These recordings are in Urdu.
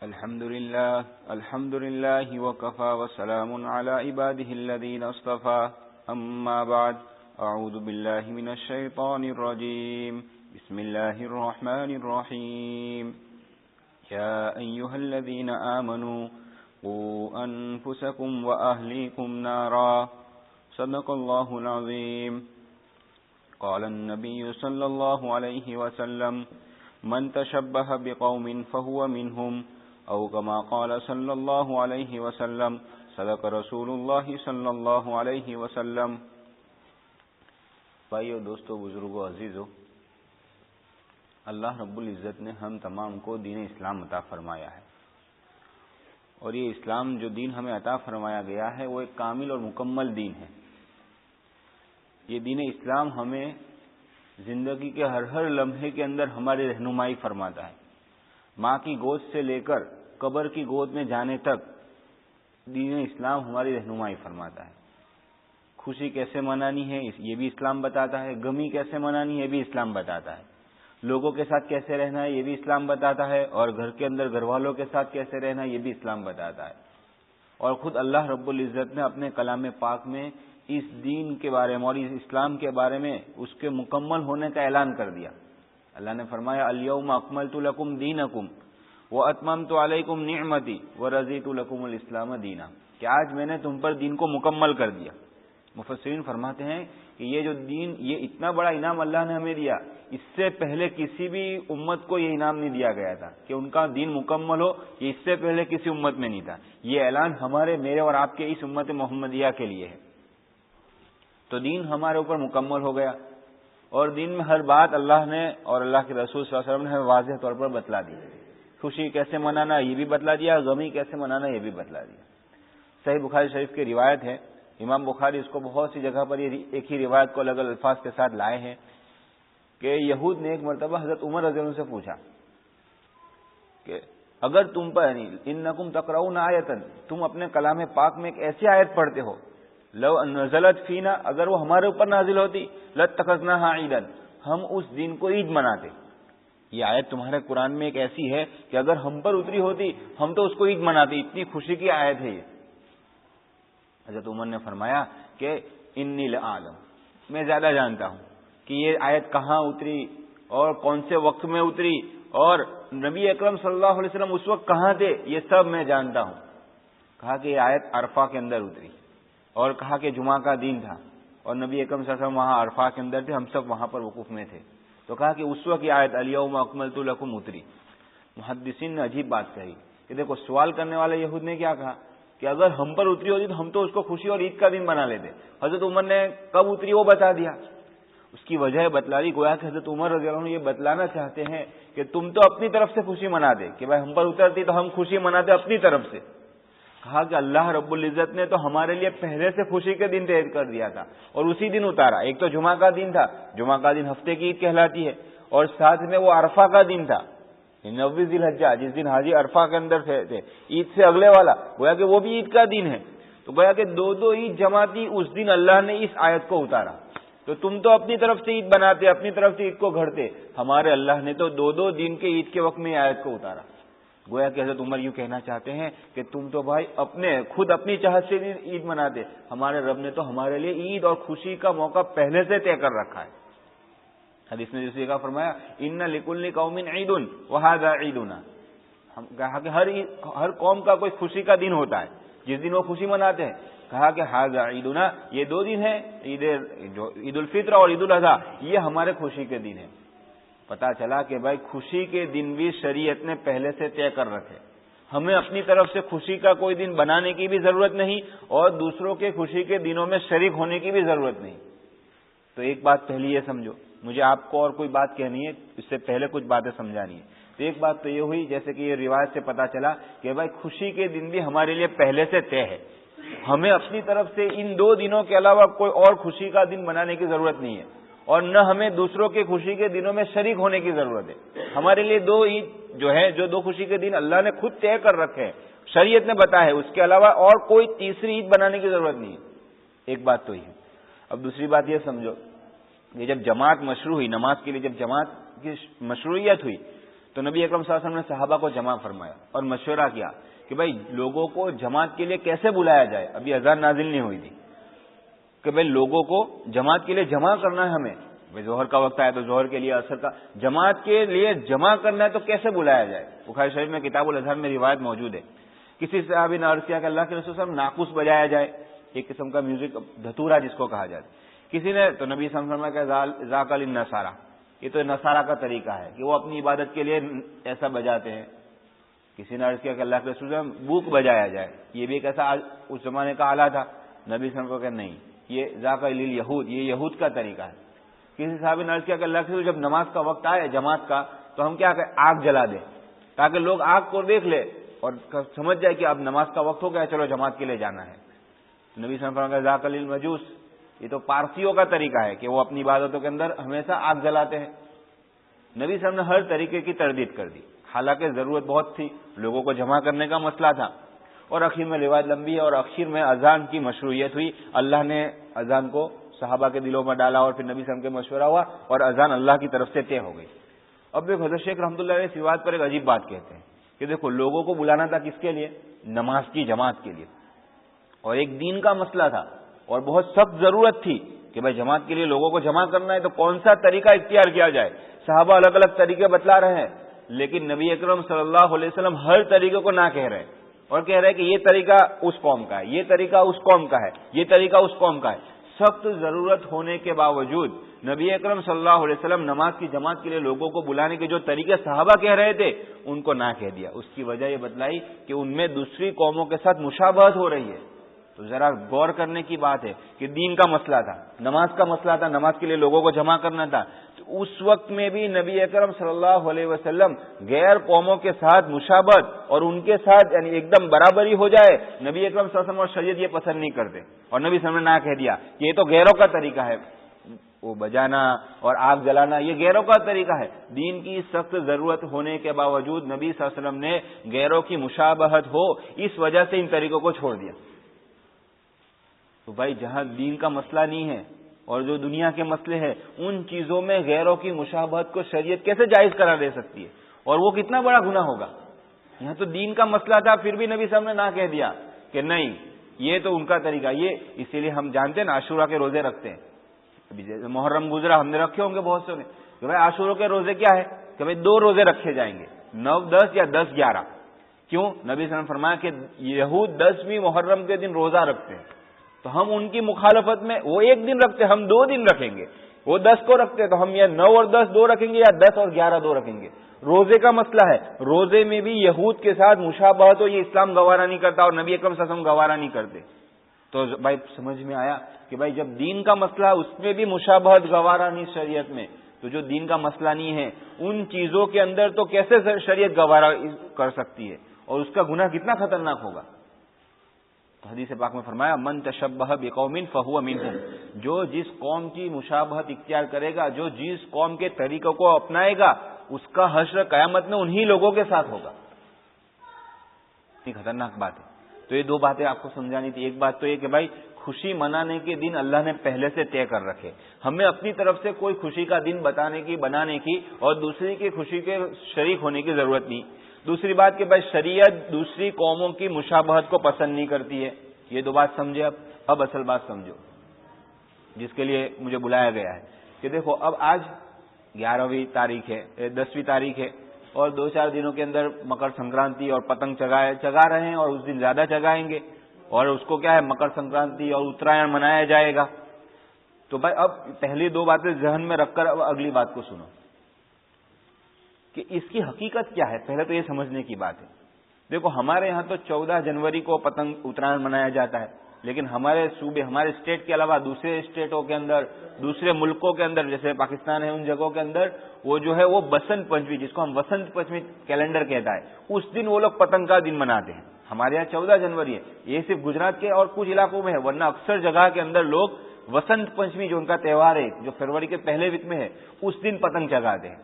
الحمد لله وكفى وسلام على عباده الذين اصطفى أما بعد أعوذ بالله من الشيطان الرجيم بسم الله الرحمن الرحيم يا أيها الذين آمنوا قوا أنفسكم وأهليكم نارا صدق الله العظيم قال النبي صلى الله عليه وسلم من تشبه بقوم فهو منهم او كما قال صلی اللہ علیہ وسلم صدق رسول اللہ صلی اللہ علیہ وسلم۔ بھائیو، دوستو، بزرگو، عزیزو، اللہ رب العزت نے ہم تمام کو دین اسلام عطا فرمایا ہے، اور یہ اسلام جو دین ہمیں عطا فرمایا گیا ہے وہ ایک کامل اور مکمل دین ہے۔ یہ دین اسلام ہمیں زندگی کے ہر لمحے کے اندر ہماری رہنمائی فرماتا ہے۔ ماں کی گود سے لے کر قبر کی گود میں جانے تک دین اسلام ہماری رہنمائی فرماتا ہے۔ خوشی کیسے منانی ہے یہ بھی اسلام بتاتا ہے، غمی کیسے منانی ہے یہ بھی اسلام بتاتا ہے، لوگوں کے ساتھ کیسے رہنا ہے یہ بھی اسلام بتاتا ہے، اور گھر کے اندر گھر والوں کے ساتھ کیسے رہنا ہے یہ بھی اسلام بتاتا ہے۔ اور خود اللہ رب العزت نے اپنے کلام پاک میں اس دین کے بارے میں اور اس اسلام کے بارے میں اس کے مکمل ہونے کا اعلان کر دیا۔ اللہ نے فرمایا الیوم اکملت لکم دینکم واتممت علیکم نعمتی ورضیت لکم الاسلام دینا، کہ آج میں نے تم پر دین کو مکمل کر دیا۔ مفسرین فرماتے ہیں کہ یہ جو دین، یہ اتنا بڑا انعام اللہ نے ہمیں دیا، اس سے پہلے کسی بھی امت کو یہ انعام نہیں دیا گیا تھا کہ ان کا دین مکمل ہو، یہ اس سے پہلے کسی امت میں نہیں تھا۔ یہ اعلان میرے اور آپ کے اس امت محمدیہ کے لیے ہے۔ تو دین ہمارے اوپر مکمل ہو گیا، اور دین میں ہر بات اللہ نے اور اللہ کے رسول صلی اللہ علیہ وسلم نے واضح طور پر بتلا دی۔ خوشی کیسے منانا یہ بھی بتلا دیا، غمی کیسے منانا یہ بھی بتلا دیا۔ صحیح بخاری شریف کی روایت ہے، امام بخاری اس کو بہت سی جگہ پر ایک ہی روایت کو الگ الگ الفاظ کے ساتھ لائے ہیں کہ یہود نے ایک مرتبہ حضرت عمر رضی اللہ عنہ سے پوچھا کہ اگر تم پر انکم تقرؤون آیتن، تم اپنے کلام پاک میں ایک ایسی آیت پڑھتے ہو، لو نزلت فینا، اگر وہ ہمارے اوپر نازل ہوتی، لاتخذناها عیدا، ہم اس دن کو عید مناتے۔ یہ آیت تمہارے قرآن میں ایک ایسی ہے کہ اگر ہم پر اتری ہوتی ہم تو اس کو عید مناتے، اتنی خوشی کی آیت ہے یہ۔ حضرت عمر نے فرمایا کہ انی لعالم، میں زیادہ جانتا ہوں کہ یہ آیت کہاں اتری اور کون سے وقت میں اتری، اور نبی اکرم صلی اللہ علیہ وسلم اس وقت کہاں تھے، یہ سب میں جانتا ہوں۔ کہا کہ یہ آیت عرفہ کے اندر اتری، اور کہا کہ جمعہ کا دن تھا اور نبی اکرم صلی اللہ علیہ وسلم وہاں عرفہ کے اندر تھے، ہم سب وہاں پر وقوف میں تھے۔ تو کہا کہ اس وقت یہ آیت الیوم اکملت لکم اتری۔ محدثین نے عجیب بات کہی کہ دیکھو، سوال کرنے والے یہود نے کیا کہا کہ اگر ہم پر اتری ہوتی تو ہم تو اس کو خوشی اور عید کا دن بنا لیتے۔ حضرت عمر نے کب اتری وہ بتا دیا، اس کی وجہ بتلا دی۔ گویا کہ حضرت عمر رضی اللہ عنہ یہ بتلانا چاہتے ہیں کہ تم تو اپنی طرف سے خوشی منا دے، کہ بھائی ہم پر اترتی تو ہم خوشی مناتے اپنی طرف سے۔ کہا کہ اللہ رب العزت نے تو ہمارے لیے پہلے سے خوشی کے دن طے کر دیا تھا اور اسی دن اتارا۔ ایک تو جمعہ کا دن تھا، جمعہ کا دن ہفتے کی عید کہلاتی ہے، اور ساتھ میں وہ عرفہ کا دن تھا، 9 ذی الحجہ، جس دن حاجی عرفہ کے اندر تھے، عید سے اگلے والا، گویا کہ وہ بھی عید کا دن ہے۔ تو گویا کہ دو عید جمع تھی، اس دن اللہ نے اس آیت کو اتارا۔ تو تم تو اپنی طرف سے عید بناتے، اپنی طرف سے عید کو گھڑتے، ہمارے اللہ نے تو دو دن کے عید کے وقت میں آیت کو اتارا۔ گویا کہ حضرت عمر یوں کہنا چاہتے ہیں کہ تم تو بھائی خود اپنی چاہت سے عید مناتے، ہمارے رب نے تو ہمارے لیے عید اور خوشی کا موقع پہلے سے طے کر رکھا ہے۔ حدیث نے جیسے فرمایا ان لکل قوم عید وہذا عیدنا، ہم کہا کہ ہر قوم کا کوئی خوشی کا دن ہوتا ہے جس دن وہ خوشی مناتے ہیں۔ کہا کہ ھذا عیدنا، یہ 2 دن ہیں، عید الفطر اور عید الاضحیٰ، یہ ہمارے خوشی کے دن ہیں۔ پتا چلا کہ بھائی خوشی کے دن بھی شریعت نے پہلے سے طے کر رکھے، ہمیں اپنی طرف سے خوشی کا کوئی دن بنانے کی بھی ضرورت نہیں، اور دوسروں کے خوشی کے دنوں میں شریک ہونے کی بھی ضرورت نہیں۔ تو ایک بات پہلی یہ سمجھو، مجھے آپ کو اور کوئی بات کہنی ہے، اس سے پہلے کچھ باتیں سمجھانی ہے۔ تو ایک بات تو یہ ہوئی، جیسے کہ یہ روایت سے پتا چلا کہ بھائی خوشی کے دن بھی ہمارے لیے پہلے سے طے ہے، ہمیں اپنی طرف سے ان 2 دنوں کے علاوہ کوئی اور خوشی کا دن بنانے کی ضرورت نہیں ہے، اور نہ ہمیں دوسروں کے خوشی کے دنوں میں شریک ہونے کی ضرورت ہے۔ ہمارے لیے 2 عید جو ہے، جو 2 خوشی کے دن اللہ نے خود طے کر رکھے ہیں، شریعت نے بتایا ہے، اس کے علاوہ اور کوئی تیسری عید بنانے کی ضرورت نہیں ہے۔ ایک بات تو یہ۔ اب دوسری بات یہ سمجھو کہ جب جماعت مشروع ہوئی، نماز کے لیے جب جماعت کی مشروعیت ہوئی، تو نبی اکرم صلی اللہ علیہ وسلم نے صحابہ کو جمع فرمایا اور مشورہ کیا کہ بھائی لوگوں کو جماعت کے لیے کیسے بلایا جائے. ابھی اذان نازل نہیں ہوئی تھی کہ بھائی لوگوں کو جماعت کے لیے جمع کرنا ہے ہمیں. بھائی ظہر کا وقت آیا تو ظہر کے لیے، عصر کا جماعت کے لیے جمع کرنا ہے تو کیسے بلایا جائے. بخاری شریف میں کتاب الاذہان میں روایت موجود ہے. کسی صحابی نے عرض کیا کہ اللہ کے رسول صلی اللہ علیہ وسلم ناقوس بجایا جائے، ایک قسم کا میوزک دھتورا جس کو کہا جاتا ہے. کسی نے تو نبی صلی اللہ علیہ وسلم کا ذاک للنصارى، یہ تو نصارہ کا طریقہ ہے کہ وہ اپنی عبادت کے لیے ایسا بجاتے ہیں. کسی نے عرض کیا کہ اللہ کے رسول صلی اللہ علیہ وسلم بوک بجایا جائے، یہ بھی ایک ایسا اس زمانے کا آلہ تھا. نبی صلی اللہ علیہ وسلم کو کہ نہیں، یہ ذاک للیہود، یہ یہود کا طریقہ ہے. کسی صحابی نے عرض کیا کہ اللہ کے رسول جب نماز کا وقت آئے جماعت کا تو ہم کیا کریں، آگ جلا دیں تاکہ لوگ آگ کو دیکھ لے اور سمجھ جائے کہ اب نماز کا وقت ہو گیا، چلو جماعت کے لیے جانا ہے. نبی صلی اللہ علیہ وسلم کا ذاک للمجوس، یہ تو پارسیوں کا طریقہ ہے کہ وہ اپنی عبادتوں کے اندر ہمیشہ آگ جلاتے ہیں. نبی صلی اللہ علیہ وسلم نے ہر طریقے کی تردید کر دی، حالانکہ ضرورت بہت تھی، لوگوں کو جمع کرنے کا مسئلہ تھا. اور اخیر میں روایت لمبی ہے اور اخیر میں اذان کی مشروعیت ہوئی. اللہ نے اذان کو صحابہ کے دلوں میں ڈالا اور پھر نبی صلی اللہ علیہ وسلم کے مشورہ ہوا اور اذان اللہ کی طرف سے طے ہو گئی. اب ایک حضرت شیخ رحمۃ اللہ علیہ اس روایت پر ایک عجیب بات کہتے ہیں کہ دیکھو لوگوں کو بلانا تھا کس کے لیے، نماز کی جماعت کے لیے، اور ایک دین کا مسئلہ تھا اور بہت سخت ضرورت تھی کہ بھائی جماعت کے لیے لوگوں کو جمع کرنا ہے تو کون سا طریقہ اختیار کیا جائے. صحابہ الگ الگ طریقے بتلا رہے ہیں لیکن نبی اکرم صلی اللہ علیہ وسلم ہر طریقے کو نہ کہہ رہے ہیں اور کہہ رہے ہیں کہ یہ طریقہ اس قوم کا ہے، یہ طریقہ اس قوم کا ہے، یہ طریقہ اس قوم کا ہے. سخت ضرورت ہونے کے باوجود نبی اکرم صلی اللہ علیہ وسلم نماز کی جماعت کے لیے لوگوں کو بلانے کے جو طریقے صحابہ کہہ رہے تھے ان کو نہ کہہ دیا. اس کی وجہ یہ بتلائی کہ ان میں دوسری قوموں کے ساتھ مشابہت ہو رہی ہے. تو ذرا غور کرنے کی بات ہے کہ دین کا مسئلہ تھا، نماز کا مسئلہ تھا، نماز کے لیے لوگوں کو جمع کرنا تھا. تو اس وقت میں بھی نبی اکرم صلی اللہ علیہ وسلم غیر قوموں کے ساتھ مشابہت اور ان کے ساتھ یعنی ایک دم برابری ہو جائے، نبی اکرم صلی اللہ علیہ وسلم اور شریعت یہ پسند نہیں کرتے. اور نبی صلی اللہ علیہ وسلم نے نہ کہہ دیا کہ یہ تو غیروں کا طریقہ ہے، وہ بجانا اور آگ جلانا یہ غیروں کا طریقہ ہے. دین کی سخت ضرورت ہونے کے باوجود نبی صلی اللہ علیہ وسلم نے غیروں کی مشابہت ہو اس وجہ سے ان طریقوں کو چھوڑ دیا. تو بھائی جہاں دین کا مسئلہ نہیں ہے اور جو دنیا کے مسئلے ہیں ان چیزوں میں غیروں کی مشابہت کو شریعت کیسے جائز قرار دے سکتی ہے، اور وہ کتنا بڑا گناہ ہوگا. یہاں تو دین کا مسئلہ تھا پھر بھی نبی صلی اللہ علیہ وسلم نے نہ کہہ دیا کہ نہیں یہ تو ان کا طریقہ. یہ اسی لیے ہم جانتے ہیں نا عاشورہ کے روزے رکھتے ہیں. ابھی محرم گزرا ہم نے رکھے ہوں گے بہت سے نے کہ بھائی عاشورہ کے روزے کیا ہے کہ بھائی 2 روزے رکھے جائیں گے 9, 10 یا 10, 11. کیوں؟ نبی صلی اللہ علیہ وسلم فرمایا کہ یہود 10ویں محرم کے دن روزہ رکھتے ہیں تو ہم ان کی مخالفت میں وہ 1 دن رکھتے ہم 2 دن رکھیں گے. وہ 10 کو رکھتے تو ہم یا 9 اور 10 2 رکھیں گے یا 10 اور 11 2 رکھیں گے. روزے کا مسئلہ ہے، روزے میں بھی یہود کے ساتھ مشابہت ہو یہ اسلام گوارا نہیں کرتا اور نبی اکرم صلی اللہ علیہ وسلم گوارا نہیں کرتے. تو بھائی سمجھ میں آیا کہ بھائی جب دین کا مسئلہ اس میں بھی مشابہت گوارا نہیں شریعت میں، تو جو دین کا مسئلہ نہیں ہے ان چیزوں کے اندر تو کیسے شریعت گوارا کر سکتی ہے اور اس کا گناہ کتنا خطرناک ہوگا. تو حدیث پاک میں فرمایا من تشبہ بقوم فہو منہم، جو جس قوم کی مشابہت اختیار کرے گا، جو جس قوم کے طریقوں کو اپنائے گا اس کا حشر قیامت میں انہی لوگوں کے ساتھ ہوگا. اتنی خطرناک بات ہے. تو یہ 2 باتیں آپ کو سمجھانی تھی. ایک بات تو یہ کہ بھائی خوشی منانے کے دن اللہ نے پہلے سے طے کر رکھے، ہمیں اپنی طرف سے کوئی خوشی کا دن بنانے کی اور دوسری کی خوشی کے شریک ہونے کی ضرورت نہیں. دوسری بات کہ بھائی شریعت دوسری قوموں کی مشابہت کو پسند نہیں کرتی ہے. یہ 2 بات سمجھے. اب اصل بات سمجھو جس کے لیے مجھے بلایا گیا ہے کہ دیکھو اب آج 11ویں تاریخ ہے، 10ویں تاریخ ہے اور 2-4 دنوں کے اندر مکر سنکرانتی اور پتنگ چگا رہے ہیں اور اس دن زیادہ چگائیں گے اور اس کو کیا ہے مکر سنکرانتی اور اترائن منایا جائے گا. تو بھائی اب پہلی 2 باتیں ذہن میں رکھ کر اب اگلی بات کو سنو کہ اس کی حقیقت کیا ہے. پہلے تو یہ سمجھنے کی بات ہے. دیکھو ہمارے یہاں تو 14 جنوری کو پتنگ اترائن منایا جاتا ہے، لیکن ہمارے صوبے ہمارے اسٹیٹ کے علاوہ دوسرے اسٹیٹوں کے اندر دوسرے ملکوں کے اندر جیسے پاکستان ہے ان جگہوں کے اندر وہ جو ہے وہ بسنت پنچمی جس کو ہم بسنت پنچمی کیلنڈر کہتا ہے اس دن وہ لوگ پتنگ کا دن مناتے ہیں. ہمارے یہاں 14 جنوری ہے. یہ صرف گجرات کے اور کچھ علاقوں میں ہے، ورنہ اکثر جگہ کے اندر لوگ وسنت پنچمی جو ان کا تہوار ہے جو فروری کے پہلے ویک میں ہے اس دن پتنگ چگاتے ہیں.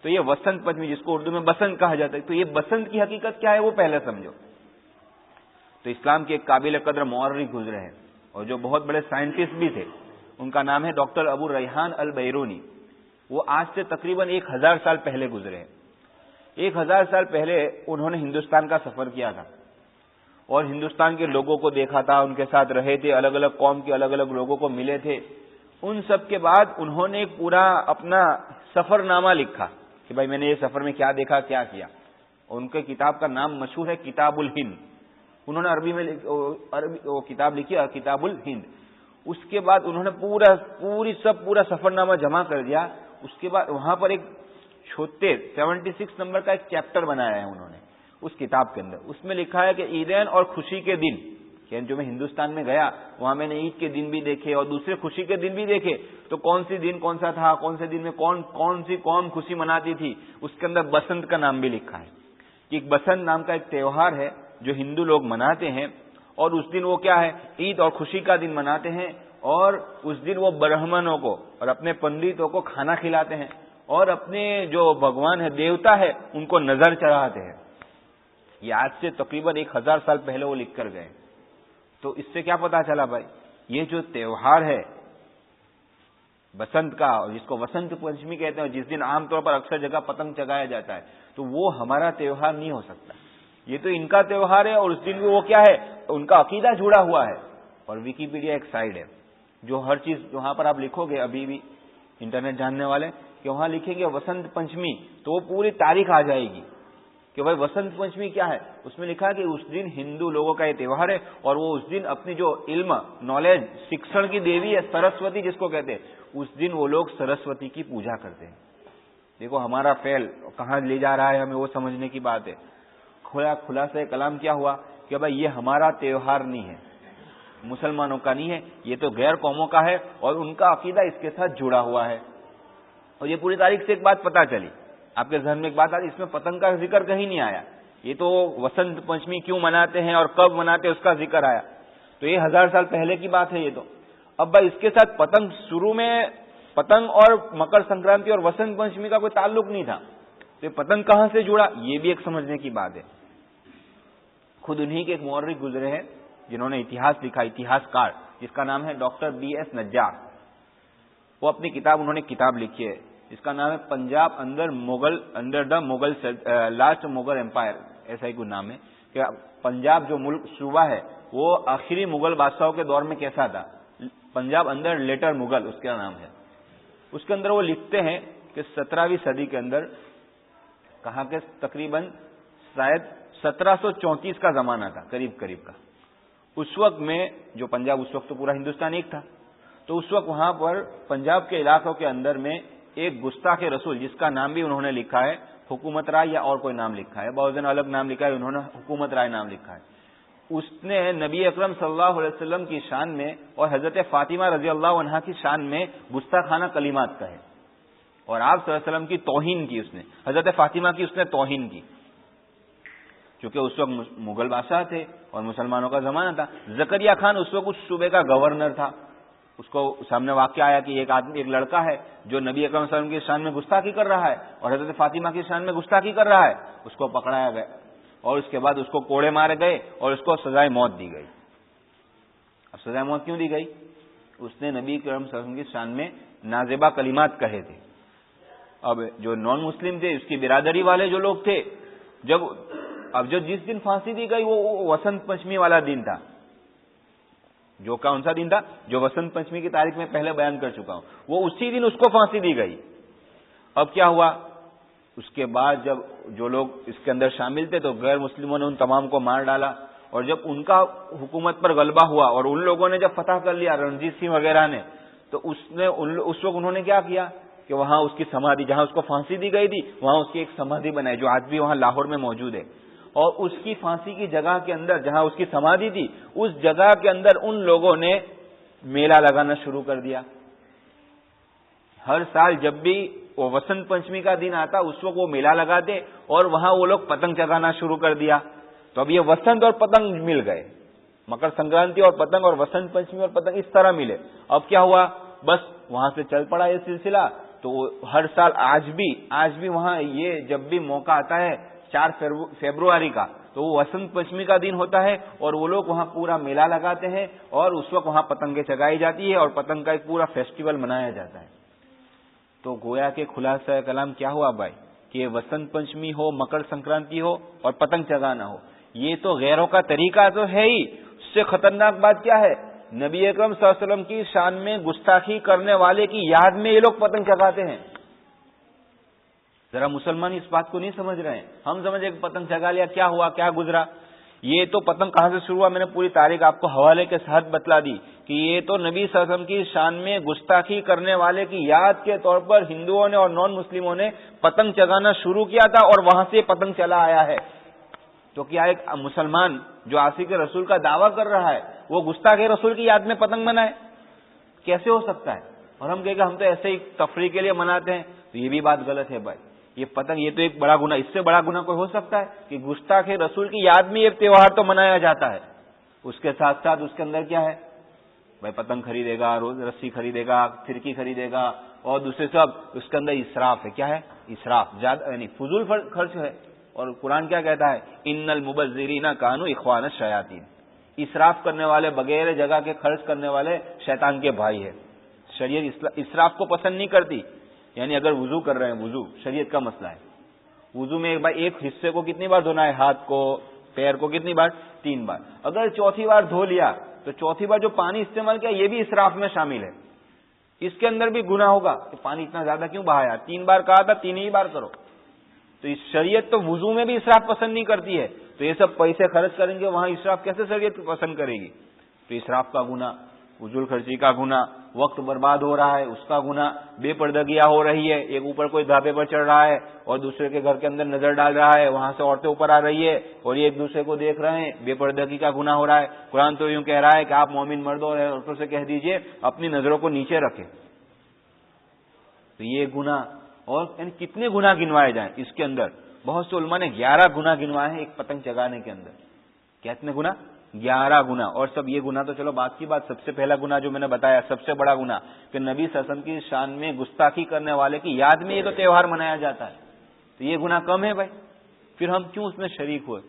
تو یہ وسنت پنچمی جس کو اردو میں بسنت کہا جاتا ہے، تو یہ بسنت کی حقیقت کیا ہے وہ پہلے سمجھو. تو اسلام کے ایک قابل قدر مورخ گزرے ہیں اور جو بہت بڑے سائنٹسٹ بھی تھے، ان کا نام ہے ڈاکٹر ابو ریحان البیرونی. وہ آج سے تقریباً 1000 سال پہلے گزرے ہیں. 1000 سال پہلے انہوں نے ہندوستان کا سفر کیا تھا اور ہندوستان کے لوگوں کو دیکھا تھا، ان کے ساتھ رہے تھے، الگ الگ قوم کے الگ الگ لوگوں کو ملے تھے. ان سب کے بعد انہوں نے ایک پورا اپنا سفر نامہ لکھا کہ بھائی میں نے یہ سفر میں کیا دیکھا، کیا کیا. ان کے کتاب کا نام مشہور ہے کتاب الہند. انہوں نے عربی میں وہ کتاب لکھی کتاب الہند. اس کے بعد انہوں نے پورا سفر نامہ جمع کر دیا. اس کے بعد وہاں پر ایک چھوٹے 76 نمبر کا ایک چیپٹر بنایا ہے انہوں نے اس کتاب کے اندر. اس میں لکھا ہے کہ عیدین اور خوشی کے دن، کہ جو میں ہندوستان میں گیا وہاں میں نے عید کے دن بھی دیکھے اور دوسرے خوشی کے دن بھی دیکھے، تو کون سی دن کون سا تھا، کون سے دن میں کون سی قوم خوشی مناتی تھی. اس کے اندر بسنت کا نام بھی لکھا ہے کہ ایک بسنت نام کا ایک تہوار ہے جو ہندو لوگ مناتے ہیں، اور اس دن وہ کیا ہے، عید اور خوشی کا دن مناتے ہیں. اور اس دن وہ برہمنوں کو اور اپنے پنڈتوں کو کھانا کھلاتے ہیں اور اپنے جو بھگوان ہے، دیوتا ہے، ان کو نظر چڑھاتے ہیں. یہ آج سے تقریباً 1000 سال پہلے وہ لکھ کر گئے. تو اس سے کیا پتا چلا بھائی، یہ جو تہوار ہے بسنت کا، جس کو وسنت پنچمی کہتے ہیں، جس دن عام طور پر اکثر جگہ پتنگ چگایا جاتا ہے، تو وہ ہمارا تہوار نہیں ہو سکتا. یہ تو ان کا تہوار ہے اور اس دن بھی وہ کیا ہے، ان کا عقیدہ جڑا ہوا ہے. اور ویکیپیڈیا ایک سائٹ ہے جو ہر چیز وہاں پر آپ لکھو گے، ابھی بھی انٹرنیٹ جاننے والے کہ وہاں لکھیں گے وسنت پنچمی تو وہ پوری تاریخ آ جائے گی کہ بھائی وسنت پنچمی کیا ہے. اس میں لکھا کہ اس دن ہندو لوگوں کا یہ تہوار ہے اور وہ اس دن اپنی جو علم، نالج، شکشن کی دیوی ہے سرسوتی جس کو کہتے ہیں، اس دن وہ لوگ سرسوتی کی پوجا کرتے ہیں. دیکھو ہمارا فعل کہاں لے جا رہا ہے، ہمیں وہ سمجھنے کی بات ہے. خلاصہ کلام کیا ہوا کہ بھائی یہ ہمارا تہوار نہیں ہے، مسلمانوں کا نہیں ہے، یہ تو غیر قوموں کا ہے اور ان کا عقیدہ اس کے ساتھ جڑا ہوا ہے. اور یہ پوری تاریخ سے ایک بات پتہ چلی، آپ کے ذہن میں ایک بات آ رہی، اس میں پتنگ کا ذکر کہیں نہیں آیا. یہ تو وسنت پنچمی کیوں مناتے ہیں اور کب مناتے ہیں اس کا ذکر آیا. تو یہ 1000 سال پہلے کی بات ہے یہ تو. اب بھائی اس کے ساتھ پتنگ، شروع میں پتنگ اور مکر سنکرانتی اور وسنت پنچمی کا کوئی تعلق نہیں تھا، تو یہ پتنگ کہاں سے جڑا، یہ بھی ایک سمجھنے کی بات ہے. خود انہی کے ایک مورخ گزرے ہیں جنہوں نے اتہاس لکھا، اتہاس کار، جس کا نام ہے ڈاکٹر BS نجار. وہ اپنی انہوں نے کتاب لکھی ہے جس کا نام ہے Punjab under the Mughal last Mughal empire, ایسا ہی کوئی نام ہے کہ پنجاب جو ملک صوبہ ہے وہ آخری مغل بادشاہوں کے دور میں کیسا تھا. پنجاب انڈر لیٹر مغل اس کا نام ہے. اس کے اندر وہ لکھتے ہیں کہ 17ویں صدی کے اندر، کہا کہ تقریباً شاید 1734 کا زمانہ تھا قریب کا. اس وقت میں جو پنجاب، اس وقت تو پورا ہندوستان ایک تھا، تو اس وقت وہاں پر پنجاب کے علاقوں کے اندر میں ایک گستاخ رسول جس کا نام بھی انہوں نے لکھا ہے حکومت رائے یا اور کوئی نام لکھا ہے، بعض نے الگ نام لکھا ہے، انہوں نے حکومت رائے نام لکھا ہے. اس نے نبی اکرم صلی اللہ علیہ وسلم کی شان میں اور حضرت فاطمہ رضی اللہ عنہا کی شان میں گستاخانہ کلمات کہے اور آپ صلی اللہ علیہ وسلم کی توہین کی. اس نے حضرت فاطمہ کی اس نے توہین کی، چونکہ اس وقت مغل بادشاہ تھے اور مسلمانوں کا زمانہ تھا. زکریا خان اس وقت اس صوبے کا گورنر تھا. اس کو سامنے واقعہ آیا کہ ایک لڑکا ہے جو نبی اکرم صلی اللہ علیہ وسلم کی شان میں گستاخی کر رہا ہے اور حضرت فاطمہ کی شان میں گستاخی کر رہا ہے. اس کو پکڑایا گیا اور اس کے بعد اس کو کوڑے مارے گئے اور اس کو سزائے موت دی گئی. اب سزائے موت کیوں دی گئی؟ اس نے نبی اکرم صلی اللہ علیہ وسلم کی شان میں نازیبا کلمات کہے تھے. اب جو نان مسلم تھے، اس کی برادری والے جو لوگ تھے، اب جس دن پھانسی دی گئی وہ وسنت پنچمی والا دن تھا. جو کون سا دن تھا جو وسنت پنچمی کی تاریخ میں پہلے بیان کر چکا ہوں، وہ اسی دن اس کو پھانسی دی گئی. اب کیا ہوا، اس کے بعد جب جو لوگ اس کے اندر شامل تھے تو غیر مسلموں نے ان تمام کو مار ڈالا. اور جب ان کا حکومت پر غلبہ ہوا اور ان لوگوں نے جب فتح کر لیا، رنجیت سنگھ وغیرہ نے، تو اس وقت انہوں نے کیا کیا کہ وہاں اس کی سمادھی، جہاں اس کو پھانسی دی گئی تھی وہاں اس کی ایک سمادھی بنائی جو آج بھی وہاں لاہور میں موجود ہے. اور اس کی پھانسی کی جگہ کے اندر جہاں اس کی سمادھی تھی، اس جگہ کے اندر ان لوگوں نے میلہ لگانا شروع کر دیا. ہر سال جب بھی وہ وسنت پنچمی کا دن آتا اس وقت وہ میلہ لگاتے اور وہاں وہ لوگ پتنگ چگانا شروع کر دیا. تو اب یہ وسنت اور پتنگ مل گئے، مکر سنکرانتی اور پتنگ اور وسنت پنچمی اور پتنگ اس طرح ملے. اب کیا ہوا، بس وہاں سے چل پڑا یہ سلسلہ. تو ہر سال آج بھی وہاں یہ جب بھی موقع آتا ہے 4 فروری کا، تو وہ وسنت پنچمی کا دن ہوتا ہے اور وہ لوگ وہاں پورا میلہ لگاتے ہیں اور اس وقت وہاں پتنگیں چگائی جاتی ہے اور پتنگ کا ایک پورا فیسٹیول منایا جاتا ہے. تو گویا کہ خلاصہ کلام کیا ہوا بھائی کہ وسنت پنچمی ہو، مکر سنکرانتی ہو اور پتنگ چگانا ہو، یہ تو غیروں کا طریقہ تو ہے ہی. اس سے خطرناک بات کیا ہے؟ نبی اکرم صلی اللہ علیہ وسلم کی شان میں گستاخی کرنے والے کی یاد میں یہ لوگ پتنگ چگاتے ہیں. ذرا مسلمان اس بات کو نہیں سمجھ رہے ہیں. ہم سمجھے کہ پتنگ چگا لیا، کیا ہوا، کیا گزرا. یہ تو پتنگ کہاں سے شروع ہوا، میں نے پوری تاریخ آپ کو حوالے کے ساتھ بتلا دی کہ یہ تو نبی صلی اللہ علیہ وسلم کی شان میں گستاخی کرنے والے کی یاد کے طور پر ہندوؤں نے اور نان مسلموں نے پتنگ چگانا شروع کیا تھا اور وہاں سے پتنگ چلا آیا ہے. تو کیا ایک مسلمان جو عاشق رسول کا دعویٰ کر رہا ہے وہ گستاخ رسول کی یاد میں پتنگ منائے؟ کیسے ہو سکتا ہے؟ اور ہم کہیں کہ ہم تو ایسے ہی تفریح کے لیے مناتے ہیں، تو یہ بھی بات غلط ہے بھائی. یہ پتنگ یہ تو ایک بڑا گناہ، اس سے بڑا گناہ کوئی ہو سکتا ہے کہ گستاخ رسول کی یاد میں یہ تہوار تو منایا جاتا ہے، اس کے ساتھ ساتھ اس کے اندر کیا ہے بھائی؟ پتنگ خریدے گا، روز رسی خریدے گا، پھرکی خریدے گا اور دوسرے سب. اس کے اندر اسراف ہے. کیا ہے؟ اسراف، زیادہ یعنی فضول خرچ ہے. اور قرآن کیا کہتا ہے؟ ان المبذرین کانوا اخوان الشیاطین. اسراف کرنے والے، بغیر جگہ کے خرچ کرنے والے شیطان کے بھائی ہے. شریعت اسراف کو پسند نہیں کرتی. یعنی اگر وضو کر رہے ہیں، وضو شریعت کا مسئلہ ہے، وضو میں ایک حصے کو کتنی بار دھونا ہے؟ ہاتھ کو، پیر کو کتنی بار؟ 3 بار. اگر چوتھی بار دھو لیا تو چوتھی بار جو پانی استعمال کیا یہ بھی اسراف میں شامل ہے. اس کے اندر بھی گناہ ہوگا کہ پانی اتنا زیادہ کیوں بہایا؟ 3 بار کہا تھا، 3 ہی بار کرو. تو اس شریعت تو وضو میں بھی اسراف پسند نہیں کرتی ہے، تو یہ سب پیسے خرچ کریں گے وہاں اسراف کیسے شریعت پسند کرے گی؟ تو اسراف کا گناہ، فضول خرچی کا گناہ، وقت برباد ہو رہا ہے اس کا گناہ، بے پردگیاں ہو رہی ہے، ایک اوپر کوئی ڈھابے پر چڑھ رہا ہے اور دوسرے کے گھر کے اندر نظر ڈال رہا ہے، وہاں سے عورتیں اوپر آ رہی ہے اور یہ ایک دوسرے کو دیکھ رہے ہیں، بے پردگی کا گناہ ہو رہا ہے. قرآن تو یوں کہہ رہا ہے کہ آپ مومن مردوں اور عورتوں سے کہہ دیجئے اپنی نظروں کو نیچے رکھیں. تو یہ گناہ اور یعنی کتنے گناہ گنوائے جائیں اس کے اندر. بہت سے علماء نے 11 گناہ گنوائے ہیں ایک پتنگ چگانے کے اندر. کتنے گناہ؟ 11 گناہ. اور سب یہ گناہ تو چلو بات کی بات، سب سے پہلا گناہ جو میں نے بتایا سب سے بڑا گناہ کہ نبی صلی اللہ علیہ وسلم کی شان میں گستاخی کرنے والے کی یاد میں یہ تو تہوار منایا جاتا ہے. تو یہ گناہ کم ہے بھائی؟ پھر ہم کیوں اس میں شریک ہوئے؟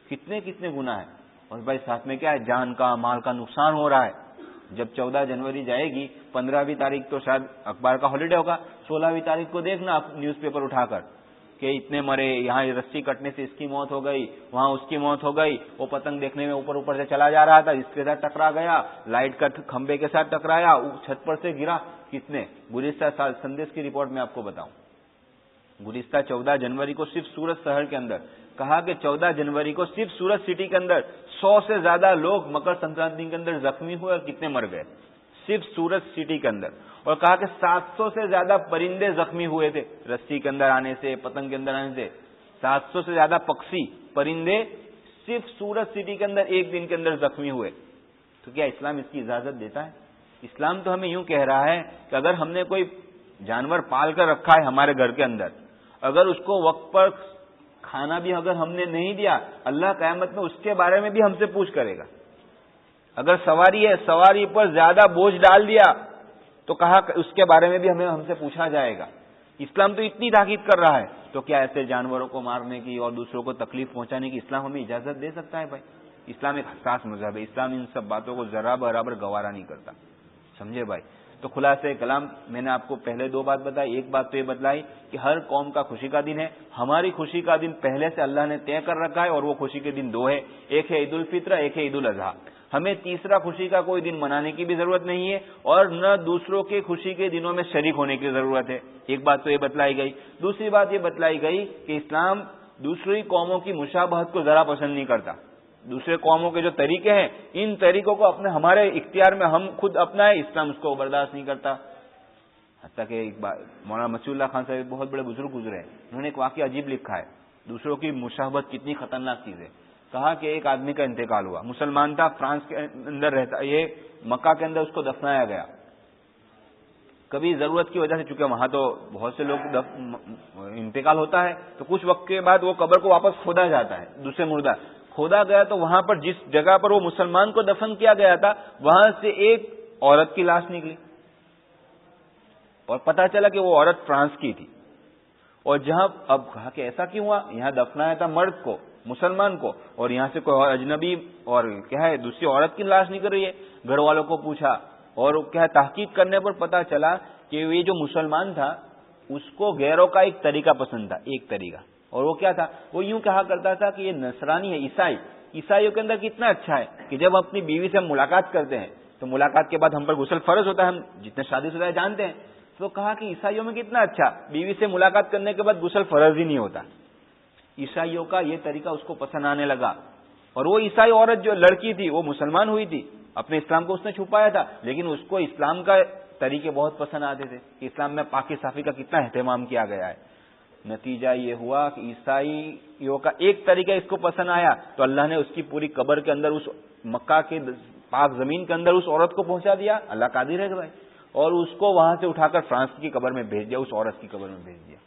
کتنے کتنے گناہ ہیں. اور بھائی ساتھ میں کیا ہے؟ جان کا، مال کا نقصان ہو رہا ہے. جب 14 جنوری جائے گی، 15ویں تاریخ تو شاید اخبار کا ہالیڈے ہوگا، 16ویں تاریخ کو دیکھنا نیوز پیپر اٹھا کر کہ اتنے مرے، یہاں رسی کٹنے سے اس کی موت ہو گئی، وہاں اس کی موت ہو گئی، وہ پتنگ دیکھنے میں اوپر اوپر سے چلا جا رہا تھا، اس کے ساتھ ٹکرا گیا، لائٹ کا کھمبے کے ساتھ ٹکرایا، چھت پر سے گرا. کتنے؟ گزشتہ سال سندیش کی رپورٹ میں آپ کو بتاؤں، گزشتہ 14 جنوری کو صرف سورت شہر کے اندر کہا کہ 14 جنوری کو صرف سورت سٹی کے اندر 100 سے زیادہ لوگ مکر سنکرانتی کے اندر زخمی ہوئے اور کتنے مر گئے صرف سورت سٹی کے اندر. اور کہا کہ 700 سے زیادہ پرندے زخمی ہوئے تھے رسی کے اندر آنے سے، پتنگ کے اندر آنے سے. 700 سے زیادہ پکشی، پرندے صرف سورت سٹی کے اندر ایک دن کے اندر زخمی ہوئے. تو کیا اسلام اس کی اجازت دیتا ہے؟ اسلام تو ہمیں یوں کہہ رہا ہے کہ اگر ہم نے کوئی جانور پال کر رکھا ہے ہمارے گھر کے اندر، اگر اس کو وقت پر کھانا بھی اگر ہم نے نہیں دیا، اللہ قیامت میں اس کے بارے میں بھی ہم سے پوچھ کرے گا. اگر سواری ہے، سواری پر زیادہ بوجھ ڈال دیا تو کہا اس کے بارے میں بھی ہم سے پوچھا جائے گا. اسلام تو اتنی تاکید کر رہا ہے، تو کیا ایسے جانوروں کو مارنے کی اور دوسروں کو تکلیف پہنچانے کی اسلام ہمیں اجازت دے سکتا ہے؟ بھائی اسلام ایک حساس مذہب ہے، اسلام ان سب باتوں کو ذرا برابر گوارا نہیں کرتا. سمجھے بھائی؟ تو خلاصہ کلام میں نے آپ کو پہلے 2 بات بتائی. ایک بات تو یہ بتلائی کہ ہر قوم کا خوشی کا دن ہے، ہماری خوشی کا دن پہلے سے اللہ نے طے کر رکھا ہے اور وہ خوشی کے دن 2 ہے، ایک ہے عید الفطر، ایک ہے عید الاضحیٰ. ہمیں تیسرا خوشی کا کوئی دن منانے کی بھی ضرورت نہیں ہے اور نہ دوسروں کے خوشی کے دنوں میں شریک ہونے کی ضرورت ہے. ایک بات تو یہ بتلائی گئی. دوسری بات یہ بتلائی گئی کہ اسلام دوسری قوموں کی مشابہت کو ذرا پسند نہیں کرتا. دوسرے قوموں کے جو طریقے ہیں ان طریقوں کو ہمارے اختیار میں ہم خود اپنائیں، اسلام اس کو برداشت نہیں کرتا. حتیٰ کہ ایک بار مولانا مسیح اللہ خان صاحب بہت بڑے بزرگ گزرے ہیں، انہوں نے ایک واقعہ عجیب لکھا ہے، دوسروں کی مشابہت کتنی خطرناک چیز ہے. کہا کہ ایک آدمی کا انتقال ہوا، مسلمان تھا، فرانس کے اندر رہتا، یہ مکہ کے اندر اس کو دفنایا گیا. کبھی ضرورت کی وجہ سے، چونکہ وہاں تو بہت سے لوگ انتقال ہوتا ہے تو کچھ وقت کے بعد وہ قبر کو واپس کھودا جاتا ہے، دوسرے مردہ کھودا گیا تو وہاں پر جس جگہ پر وہ مسلمان کو دفن کیا گیا تھا وہاں سے ایک عورت کی لاش نکلی اور پتا چلا کہ وہ عورت فرانس کی تھی. اور جہاں اب کہا کہ ایسا کیوں ہوا، یہاں دفنایا تھا مرد کو، مسلمان کو، اور یہاں سے کوئی اجنبی اور کیا ہے دوسری عورت کی لاش نکل رہی ہے. گھر والوں کو پوچھا اور کیا تحقیق کرنے پر پتا چلا کہ یہ جو مسلمان تھا اس کو غیروں کا ایک طریقہ پسند تھا، ایک طریقہ، اور وہ کیا تھا؟ وہ یوں کہا کرتا تھا کہ یہ نصرانی ہے، عیسائیوں کے اندر کتنا اچھا ہے کہ جب اپنی بیوی سے ہم ملاقات کرتے ہیں تو ملاقات کے بعد ہم پر غسل فرض ہوتا ہے، ہم جتنے شادی شدہ جانتے ہیں، تو کہا کہ عیسائیوں میں کتنا اچھا، بیوی سے ملاقات کرنے کے بعد غسل فرض ہی نہیں ہوتا۔ عیسائیوں کا یہ طریقہ اس کو پسند آنے لگا، اور وہ عیسائی عورت جو لڑکی تھی وہ مسلمان ہوئی تھی، اپنے اسلام کو اس نے چھپایا تھا، لیکن اس کو اسلام کا طریقے بہت پسند آتے تھے کہ اسلام میں پاکی صافی کا کتنا اہتمام کیا گیا ہے۔ نتیجہ یہ ہوا کہ عیسائیوں کا ایک طریقہ اس کو پسند آیا تو اللہ نے اس کی پوری قبر کے اندر، اس مکہ کے پاک زمین کے اندر اس عورت کو پہنچا دیا، اللہ قادر ہے بھائی، اور اس کو وہاں سے اٹھا کر فرانس کی قبر میں بھیج دیا، اس عورت کی قبر میں بھیج دیا۔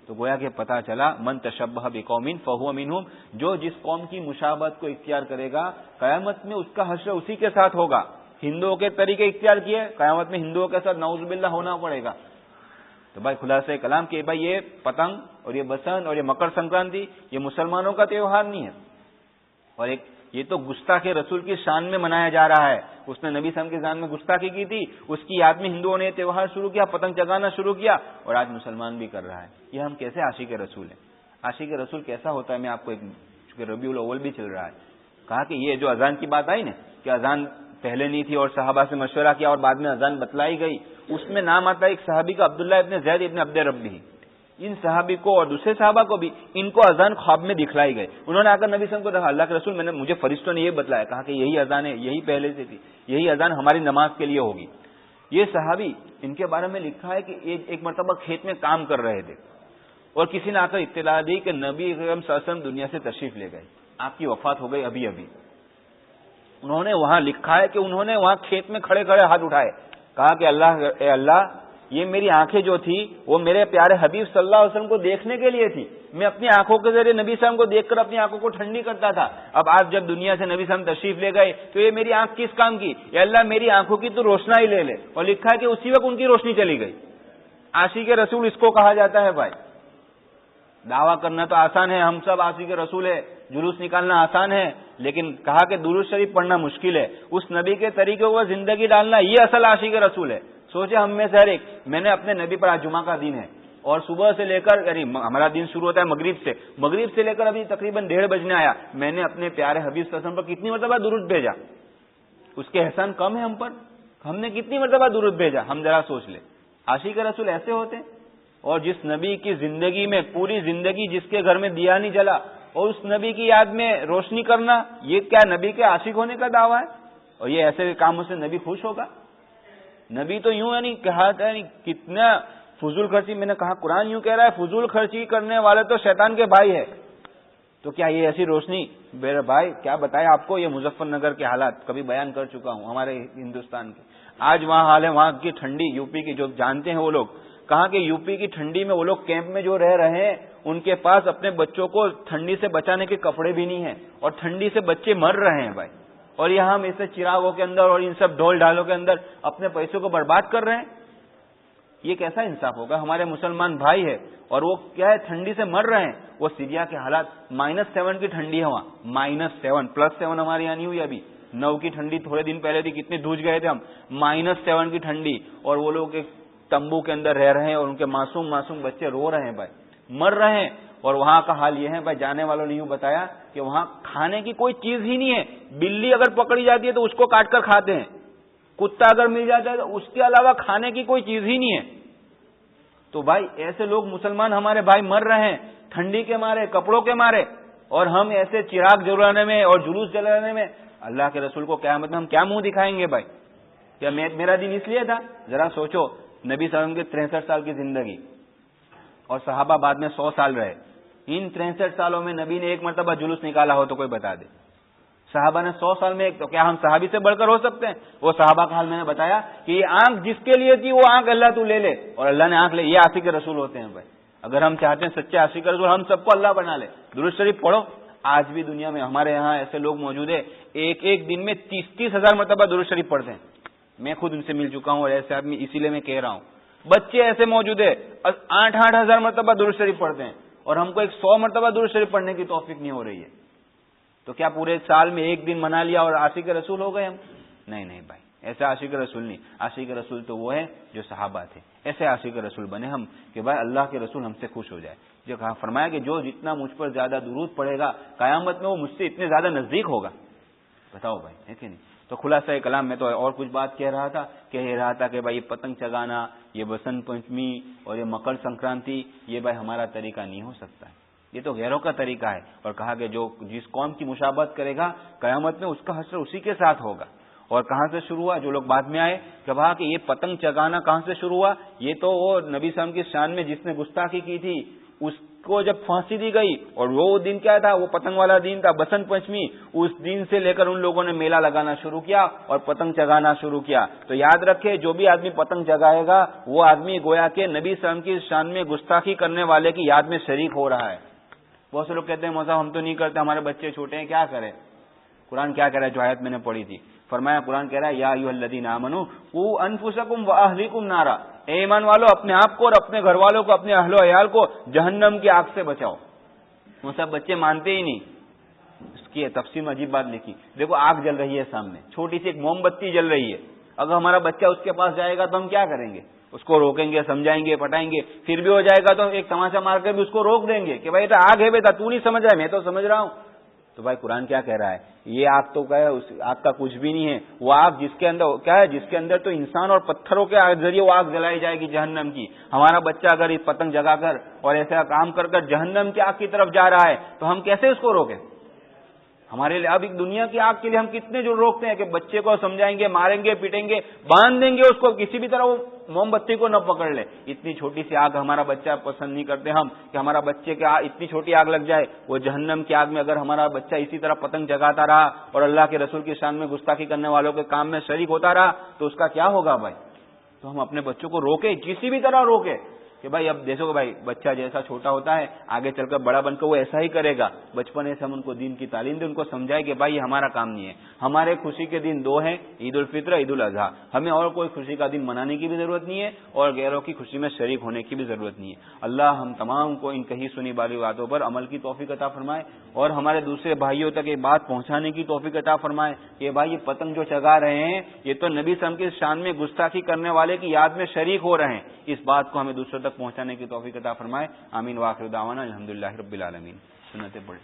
تو گویا کہ پتہ چلا من تشبہ بقوم فہو منہم، جو جس قوم کی مشابہت کو اختیار کرے گا قیامت میں اس کا حشر اسی کے ساتھ ہوگا۔ ہندوؤں کے طریقے اختیار کیے، قیامت میں ہندوؤں کے ساتھ نعوذ باللہ ہونا پڑے گا۔ تو بھائی خلاصہ کلام کہ بھائی یہ پتنگ اور یہ بسنت اور یہ مکر سنکرانتی یہ مسلمانوں کا تہوار نہیں ہے، اور ایک یہ تو گستاخ رسول کی شان میں منایا جا رہا ہے، اس نے نبی صلی اللہ علیہ وسلم کی شان میں گستاخی کی تھی، اس کی یاد میں ہندوؤں نے یہ تہوار شروع کیا، پتنگ چگانا شروع کیا، اور آج مسلمان بھی کر رہا ہے۔ یہ ہم کیسے عاشق رسول ہیں؟ عاشق رسول کیسا ہوتا ہے؟ میں آپ کو چونکہ ربیع الاول بھی چل رہا ہے، کہا کہ یہ جو اذان کی بات آئی نا کہ اذان پہلے نہیں تھی اور صحابہ سے مشورہ کیا اور بعد میں اذان بتلائی گئی، اس میں نام آتا ہے ایک صحابی کا عبداللہ ابن زید ابن عبد ربی۔ ان صحابی کو اور دوسرے صحابہ کو بھی ان کو اذان خواب میں دکھلائی گئی، انہوں نے آ کر نبی صلی اللہ علیہ وسلم کو کہا اللہ کے رسول مجھے فرشتوں نے یہ بتلایا، کہا کہ یہی اذان ہے، یہی پہلے سے تھی، یہی اذان ہماری نماز کے لیے ہوگی۔ یہ صحابی ان کے بارے میں لکھا ہے کہ ایک مرتبہ کھیت میں کام کر رہے تھے اور کسی نے آ کر اطلاع دی کہ نبی اکرم صلی اللہ علیہ وسلم دنیا سے تشریف لے گئے، آپ کی وفات ہو گئی ابھی ابھی۔ انہوں نے وہاں لکھا ہے کہ انہوں نے وہاں کھیت میں کھڑے کھڑے ہاتھ اٹھائے، کہا کہ اے اللہ یہ میری آنکھیں جو تھی وہ میرے پیارے حبیب صلی اللہ علیہ وسلم کو دیکھنے کے لیے تھی، میں اپنی آنکھوں کے ذریعے نبی صلی اللہ علیہ وسلم کو دیکھ کر اپنی آنکھوں کو ٹھنڈی کرتا تھا، اب آج جب دنیا سے نبی صلی اللہ علیہ وسلم تشریف لے گئے تو یہ میری آنکھ کس کام کی؟ یا اللہ میری آنکھوں کی تو روشنائی لے لے، اور لکھا ہے کہ اسی وقت ان کی روشنی چلی گئی۔ عاشق رسول اس کو کہا جاتا ہے۔ بھائی دعویٰ کرنا تو آسان ہے، ہم سب عاشق رسول ہے، جلوس نکالنا آسان ہے، لیکن کہا کہ درود شریف پڑھنا مشکل ہے، اس نبی کے طریقے پر زندگی ڈالنا یہ اصل عاشق رسول ہے۔ سوچے ہم میں سے ہر ایک، میں نے اپنے نبی پر، آج جمعہ کا دن ہے اور صبح سے لے کر یعنی ہمارا دن شروع ہوتا ہے مغرب سے لے کر ابھی تقریباً 1:30 بجنے آیا، میں نے اپنے پیارے حبیب صلی اللہ علیہ وسلم پر کتنی مرتبہ درود بھیجا؟ اس کے احسان کم ہے ہم پر؟ ہم نے کتنی مرتبہ درود بھیجا؟ ہم ذرا سوچ لیں۔ عاشق رسول ایسے ہوتے ہیں، اور جس نبی کی زندگی میں پوری زندگی جس کے گھر میں دیا نہیں جلا اور اس نبی کی یاد میں روشنی کرنا، یہ کیا نبی کے عاشق ہونے کا دعویٰ ہے؟ اور یہ ایسے کاموں سے نبی خوش ہوگا؟ نبی تو یوں یعنی کہا یعنی کتنا فضول خرچی، میں نے کہا قرآن یوں کہہ رہا ہے فضول خرچی کرنے والے تو شیطان کے بھائی ہے، تو کیا یہ ایسی روشنی؟ میرے بھائی کیا بتایا آپ کو، یہ مظفر نگر کے حالات کبھی بیان کر چکا ہوں ہمارے ہندوستان کے، آج وہاں حال ہے، وہاں کی ٹھنڈی، یو پی کی جو جانتے ہیں وہ لوگ، کہا کہ یو پی کی ٹھنڈی میں وہ لوگ کیمپ میں جو رہ رہے ہیں ان کے پاس اپنے بچوں کو ٹھنڈی سے بچانے کے کپڑے بھی نہیں ہیں، اور ٹھنڈی سے بچے مر رہے ہیں۔ بھائی اور یہاں ہم ایسے چراغوں کے اندر اور ان سب ڈھول ڈھالوں کے اندر اپنے پیسوں کو برباد کر رہے ہیں، یہ کیسا انصاف ہوگا؟ ہمارے مسلمان بھائی ہے اور وہ کیا ہے ٹھنڈی سے مر رہے ہیں۔ وہ سیریا کے حالات -7 کی ٹھنڈی ہے وہاں، -7 +7 ہمارے یہاں نہیں ہوئی ابھی، 9 کی ٹھنڈی تھوڑے دن پہلے تھی، کتنے دھوج گئے تھے ہم، -7 کی ٹھنڈی، اور وہ لوگ ایک تمبو کے اندر رہ رہے ہیں اور ان کے معصوم بچے رو رہے ہیں، بھائی مر رہے ہیں۔ اور وہاں کا حال یہ ہے بھائی، جانے والوں نے یوں بتایا کہ وہاں کھانے کی کوئی چیز ہی نہیں ہے، بلی اگر پکڑی جاتی ہے تو اس کو کاٹ کر کھاتے ہیں، کتا اگر مل جاتا ہے تو اس کے علاوہ کھانے کی کوئی چیز ہی نہیں ہے۔ تو بھائی ایسے لوگ مسلمان ہمارے بھائی مر رہے ہیں ٹھنڈی کے مارے، کپڑوں کے مارے، اور ہم ایسے چراغ جلانے میں اور جلوس جلانے میں اللہ کے رسول کو قیامت میں ہم کیا منہ دکھائیں گے؟ بھائی کیا میرا دن اس لیے تھا؟ ذرا سوچو، نبی صلی اللہ علیہ وسلم کی 63 سال کی زندگی اور صحابہ بعد میں 100 سال رہے، ان 63 سالوں میں نبی نے ایک مرتبہ جلوس نکالا ہو تو کوئی بتا دے؟ صحابہ نے 100 سال میں ایک، تو کیا ہم صحابی سے بڑھ کر ہو سکتے ہیں؟ وہ صحابہ کا حال میں نے بتایا کہ یہ آنکھ جس کے لیے تھی وہ آنکھ اللہ تو لے لے، اور اللہ نے آنکھ لے، یہ عاشق رسول ہوتے ہیں بھائی۔ اگر ہم چاہتے ہیں سچے عاشق رسول، ہم سب کو اللہ بنا لے۔ درود شریف پڑھو، آج بھی دنیا میں ہمارے یہاں ایسے لوگ موجود ہیں ایک دن میں 30 ہزار مرتبہ درود شریف پڑھتے ہیں، میں خود ان سے مل چکا ہوں اور ایسے آدمی اسی لیے میں کہہ رہا ہوں۔ بچے ایسے موجود ہیں 8 ہزار مرتبہ درود شریف پڑھتے ہیں، اور ہم کو 100 مرتبہ درود شریف پڑھنے کی توفیق نہیں ہو رہی ہے۔ تو کیا پورے سال میں ایک دن منا لیا اور عاشق رسول ہو گئے ہم؟ نہیں بھائی، ایسے عاشق رسول نہیں. عاشق رسول تو وہ ہے جو صحابہ تھے. ایسے عاشق رسول بنے ہم کہ بھائی اللہ کے رسول ہم سے خوش ہو جائے. جو کہا فرمایا کہ جو جتنا مجھ پر زیادہ درود پڑے گا قیامت میں وہ مجھ سے اتنے زیادہ نزدیک ہوگا. بتاؤ بھائی ہے کہ نہیں. تو خلاصہ کلام میں تو اور کچھ بات کہہ رہا تھا کہ بھائی یہ پتنگ چگانا, یہ بسنت پنچمی اور یہ مکر سنکرانتی, یہ بھائی ہمارا طریقہ نہیں ہو سکتا ہے, یہ تو غیروں کا طریقہ ہے. اور کہا کہ جو جس قوم کی مشابہت کرے گا قیامت میں اس کا حشر اسی کے ساتھ ہوگا. اور کہاں سے شروع ہوا, جو لوگ بعد میں آئے کہا کہ یہ پتنگ چگانا کہاں سے شروع ہوا, یہ تو وہ نبی صلی اللہ علیہ وسلم کی شان میں جس نے گستاخی کی تھی اس کو جب پھانسی دی گئی, اور وہ دن کیا تھا, وہ پتنگ والا دن تھا بسنت پنچمی, اس دن سے لے کر ان لوگوں نے میلہ لگانا شروع کیا اور پتنگ چگانا شروع کیا. تو یاد رکھے جو بھی آدمی پتنگ چگائے گا وہ آدمی گویا کہ نبی صلی اللہ علیہ وسلم کی شان میں گستاخی کرنے والے کی یاد میں شریک ہو رہا ہے. بہت سے لوگ کہتے ہیں موسیٰ ہم تو نہیں کرتے, ہمارے بچے چھوٹے ہیں, کیا کریں. قرآن کیا کہہ رہا ہے, جو آیت میں نے پڑھی تھی, فرمایا قرآن کہہ رہا ہے یا ایھا الذین آمنوا قوا انفسکم واہلیکم نارا, اے ایمان والو اپنے آپ کو اور اپنے گھر والوں کو, اپنے اہل و عیال کو جہنم کی آگ سے بچاؤ. وہ سب بچے مانتے ہی نہیں. اس کی تفسیر میں عجیب بات لکھی, دیکھو آگ جل رہی ہے سامنے, چھوٹی سی ایک موم بتی جل رہی ہے, اگر ہمارا بچہ اس کے پاس جائے گا تو ہم کیا کریں گے, اس کو روکیں گے, سمجھائیں گے, پٹائیں گے, پھر بھی ہو جائے گا تو ایک تماشا مار کر بھی اس کو روک دیں گے کہ بھائی تو آگ ہے بیٹا, تو نہیں سمجھ رہا ہے, میں تو سمجھ رہا ہوں. تو بھائی قرآن کیا کہہ رہا ہے, یہ آگ تو کیا ہے, اس آگ کا کچھ بھی نہیں ہے. وہ آگ جس کے اندر کیا ہے, جس کے اندر تو انسان اور پتھروں کے ذریعے وہ آگ جلائی جائے گی جہنم کی. ہمارا بچہ اگر اس پتنگ جگا کر اور ایسا کام کر کر جہنم کی آگ کی طرف جا رہا ہے تو ہم کیسے اس کو روکیں. ہمارے لیے اب ایک دنیا کی آگ کے لیے ہم کتنے جو روکتے ہیں کہ بچے کو سمجھائیں گے, ماریں گے, پیٹیں گے, باندھ دیں گے اس کو, کسی بھی طرح وہ موم بتی کو نہ پکڑ لے. اتنی چھوٹی سی آگ ہمارا بچہ پسند نہیں کرتے ہم کہ ہمارا بچے کے اتنی چھوٹی آگ لگ جائے. وہ جہنم کی آگ میں اگر ہمارا بچہ اسی طرح پتنگ جگاتا رہا اور اللہ کے رسول کی شان میں گستاخی کرنے والوں کے کام میں شریک ہوتا رہا تو اس کا کیا ہوگا بھائی. تو ہم اپنے بچوں کو روکیں, کسی بھی طرح روکیں کہ بھائی اب دیکھو کہ بھائی بچہ جیسا چھوٹا ہوتا ہے آگے چل کر بڑا بن کر وہ ایسا ہی کرے گا. بچپنے سے ہم ان کو دین کی تعلیم دیں, ان کو سمجھائے کہ بھائی یہ ہمارا کام نہیں ہے. ہمارے خوشی کے دن دو ہیں, عید الفطر, عید الاضحیٰ. ہمیں اور کوئی خوشی کا دن منانے کی بھی ضرورت نہیں ہے اور غیروں کی خوشی میں شریک ہونے کی بھی ضرورت نہیں ہے. اللہ ہم تمام کو ان کہی سنی والی باتوں پر عمل کی توفیق عطا فرمائے اور ہمارے دوسرے بھائیوں تک یہ بات پہنچانے کی توفیق عطا فرمائے کہ بھائی یہ پتنگ جو چگا رہے ہیں یہ تو نبی صلی اللہ علیہ وسلم کی شان میں گستاخی کرنے والے کی یاد میں شریک ہو رہے ہیں. اس بات کو ہمیں دوسروں تک پہنچانے کی توفیق عطا فرمائے. آمین. واخر دعوانا الحمدللہ رب العالمین. سنتیں پڑھیں.